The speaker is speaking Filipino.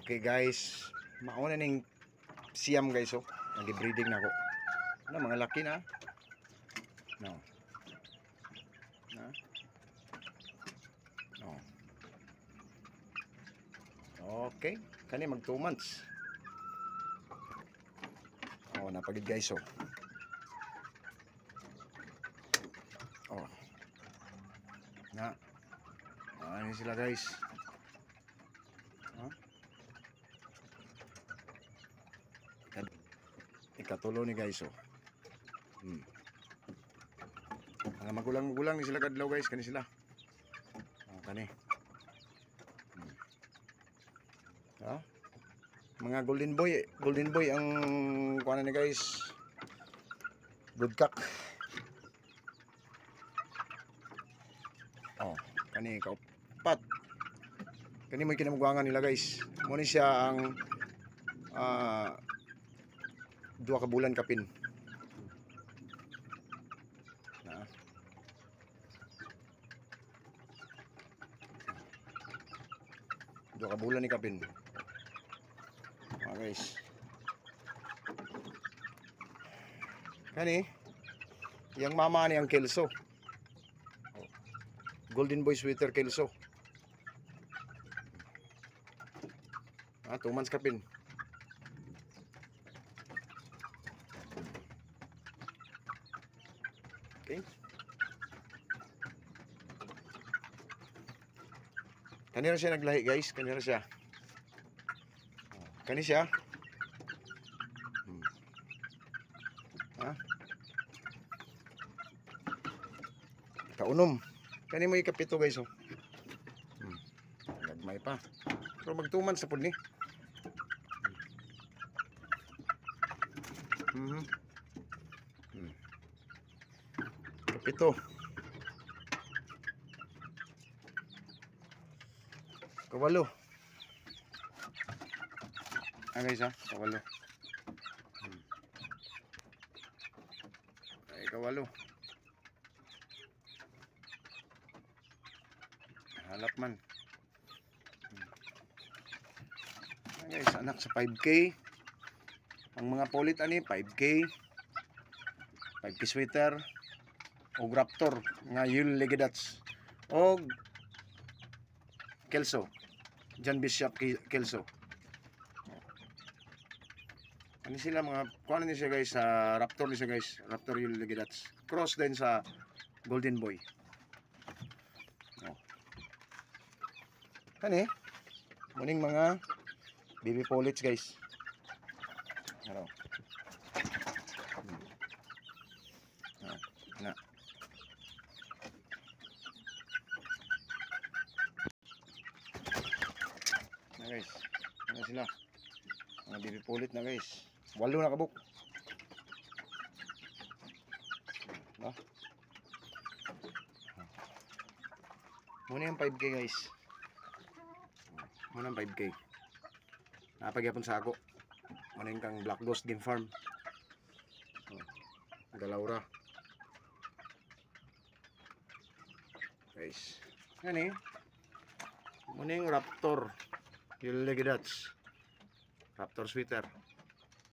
Okay guys, mauna ning siyam guys, oh. Nag-breeding na ako. Ano, mga laki na. No. Na. No. Okay, kani mag 2 months. Oh, napagid guys, oh. Oh. Na. Ano sila guys? Huh? Ikatulo ni guys, oh. Mga magulang-magulang ni sila kadlaw guys, kani sila. Oh, kani. Ha? Mga golden boy ang kuana ni guys. Good cock. Oh, kani kaupat. Kani mo kinamugwangan nila guys. Mo ni siya ang 2 ka bulan kapin. Na. 2 ka bulan ni kapin. Guys. Kani yang mama ni ang Kelso. Golden boy sweater Kelso. 2 months kapin. Okay. Kanina siya naglahi guys, kanina siya. Kani siya. Ha? Kaunom. Kani mo ikapito guys, oh. Nagmay pa. Pero mag 2 months sa pud ni. Kapito. Kawalo. Guys, ha? Kawalo. Ay, kawalo. Halap man. Guys, anak sa 5K. Ang mga polit ani 5K. 5K sweater. O Raptor nga Yule Legedats. O Kelso. John Bishop Kelso. Ano sila mga, kung ano ni siya guys, sa Raptor ni siya guys, Raptor Yule Legedats. Cross din sa Golden Boy. Oh. Kani, muning mga baby polits guys. Ano? Na. Na guys, ano sila? Mga baby polit na guys. 8 na kabuk. No? Muna yung 5K guys. Muna yung 5K. Napagyapon sa ako. Muna yung kang Black Ghost Game Farm. Galaura. Guys. Yan eh. Muna yung Raptor. Yule Legedats. Raptor sweater.